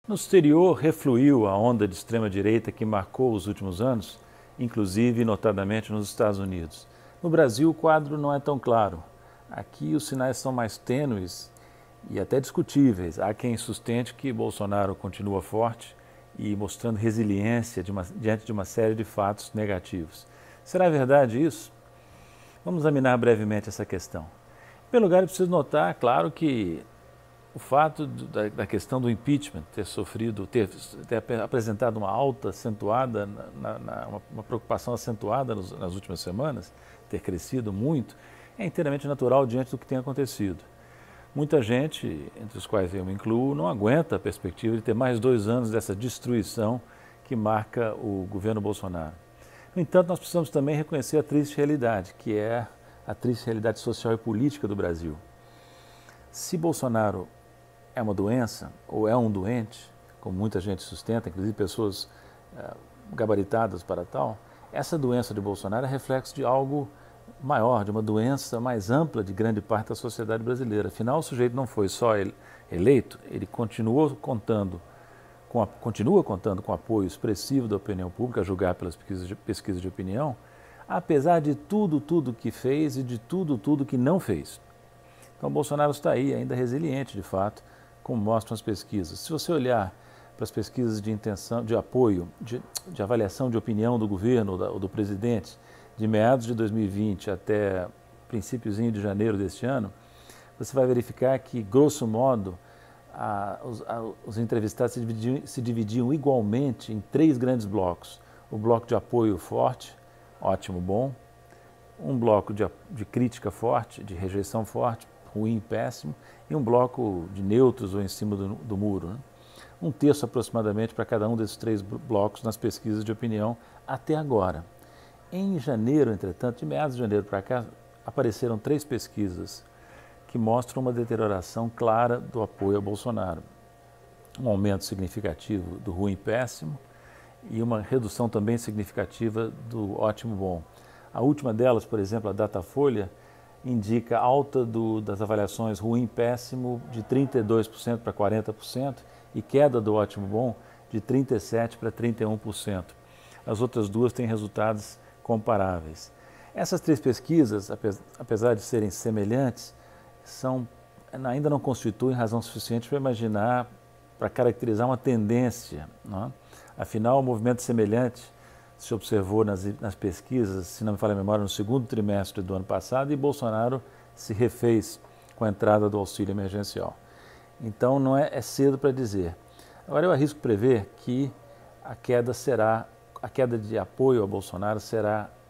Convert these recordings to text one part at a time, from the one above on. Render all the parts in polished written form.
No exterior, refluiu a onda de extrema-direita que marcou os últimos anos, inclusive notadamente nos Estados Unidos. No Brasil, o quadro não é tão claro. Aqui, os sinais são mais tênues e até discutíveis. Há quem sustente que Bolsonaro continua forte e mostrando resiliência diante de uma série de fatos negativos. Será verdade isso? Vamos examinar brevemente essa questão. Em primeiro lugar, é preciso notar, claro, que o fato da questão do impeachment ter apresentado uma alta acentuada, uma preocupação acentuada nas últimas semanas, ter crescido muito, é inteiramente natural diante do que tem acontecido. Muita gente, entre os quais eu me incluo, não aguenta a perspectiva de ter mais 2 anos dessa destruição que marca o governo Bolsonaro. No entanto, nós precisamos também reconhecer a triste realidade, que é a triste realidade social e política do Brasil. Se Bolsonaro é uma doença ou é um doente, como muita gente sustenta, inclusive pessoas gabaritadas para tal, essa doença de Bolsonaro é reflexo de algo maior, de uma doença mais ampla de grande parte da sociedade brasileira. Afinal, o sujeito não foi só eleito, ele continua contando com apoio expressivo da opinião pública, a julgar pelas pesquisas de opinião, apesar de tudo que fez e de tudo que não fez. Então, Bolsonaro está aí, ainda resiliente, de fato, como mostram as pesquisas. Se você olhar para as pesquisas de intenção, de apoio, de avaliação de opinião do governo ou do presidente, de meados de 2020 até princípiozinho de janeiro deste ano, você vai verificar que, grosso modo, os entrevistados se dividiam igualmente em 3 grandes blocos. O bloco de apoio forte, ótimo, bom. Um bloco de crítica forte, de rejeição forte, ruim, péssimo, e um bloco de neutros ou em cima do muro. Né? 1/3 aproximadamente para cada um desses 3 blocos nas pesquisas de opinião até agora. Em janeiro, entretanto, de meados de janeiro para cá, apareceram 3 pesquisas que mostram uma deterioração clara do apoio a Bolsonaro. Um aumento significativo do ruim e péssimo e uma redução também significativa do ótimo bom. A última delas, por exemplo, a Datafolha, indica alta das avaliações ruim e péssimo de 32% para 40% e queda do ótimo bom de 37% para 31%. As outras 2 têm resultados comparáveis. Essas 3 pesquisas, apesar de serem semelhantes, ainda não constituem razão suficiente para imaginar, para caracterizar uma tendência. Não é? Afinal, o movimento semelhante se observou nas pesquisas, se não me falha a memória, no segundo trimestre do ano passado, e Bolsonaro se refez com a entrada do auxílio emergencial. Então, não é cedo para dizer. Agora, eu arrisco prever que a queda de apoio a Bolsonaro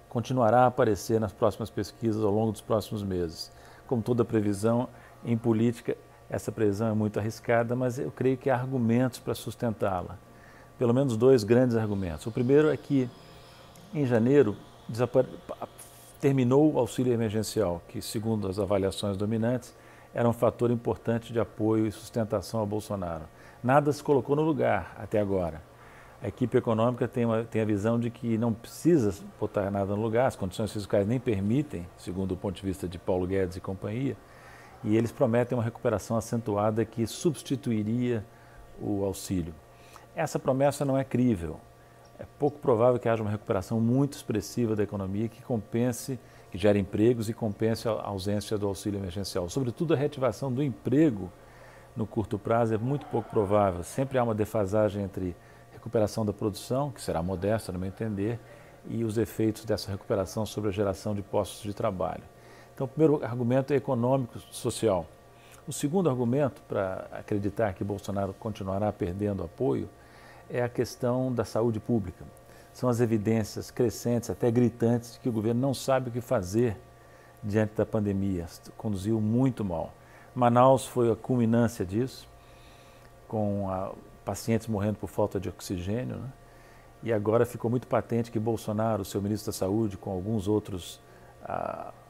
continuará a aparecer nas próximas pesquisas ao longo dos próximos meses. Como toda previsão em política, essa previsão é muito arriscada, mas eu creio que há argumentos para sustentá-la. Pelo menos 2 grandes argumentos. O primeiro é que, em janeiro, terminou o auxílio emergencial, que, segundo as avaliações dominantes, era um fator importante de apoio e sustentação a Bolsonaro. Nada se colocou no lugar até agora. A equipe econômica tem a visão de que não precisa botar nada no lugar, as condições fiscais nem permitem, segundo o ponto de vista de Paulo Guedes e companhia, e eles prometem uma recuperação acentuada que substituiria o auxílio. Essa promessa não é crível. É pouco provável que haja uma recuperação muito expressiva da economia que gere empregos e compense a ausência do auxílio emergencial. Sobretudo, a reativação do emprego no curto prazo é muito pouco provável. Sempre há uma defasagem entre recuperação da produção, que será modesta, no meu entender, e os efeitos dessa recuperação sobre a geração de postos de trabalho. Então, o primeiro argumento é econômico-social. O segundo argumento para acreditar que Bolsonaro continuará perdendo apoio é a questão da saúde pública. São as evidências crescentes, até gritantes, de que o governo não sabe o que fazer diante da pandemia. Conduziu muito mal. Manaus foi a culminância disso, com pacientes morrendo por falta de oxigênio, né? E agora ficou muito patente que Bolsonaro, seu ministro da Saúde, com alguns outros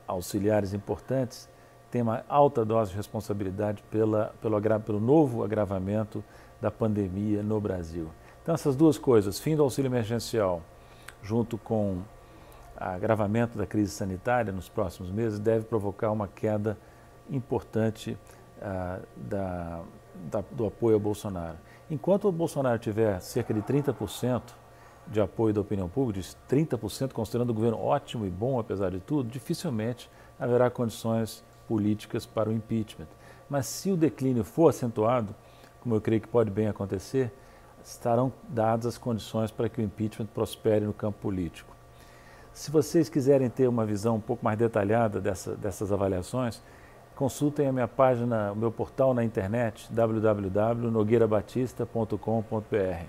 auxiliares importantes, tem uma alta dose de responsabilidade pelo novo agravamento da pandemia no Brasil. Então, essas 2 coisas, fim do auxílio emergencial, junto com o agravamento da crise sanitária nos próximos meses, deve provocar uma queda importante do apoio a Bolsonaro. Enquanto o Bolsonaro tiver cerca de 30% de apoio da opinião pública, 30% considerando o governo ótimo e bom apesar de tudo, dificilmente haverá condições políticas para o impeachment. Mas se o declínio for acentuado, como eu creio que pode bem acontecer, estarão dadas as condições para que o impeachment prospere no campo político. Se vocês quiserem ter uma visão um pouco mais detalhada dessas avaliações, consultem a minha página, o meu portal na internet, www.nogueirabatista.com.br.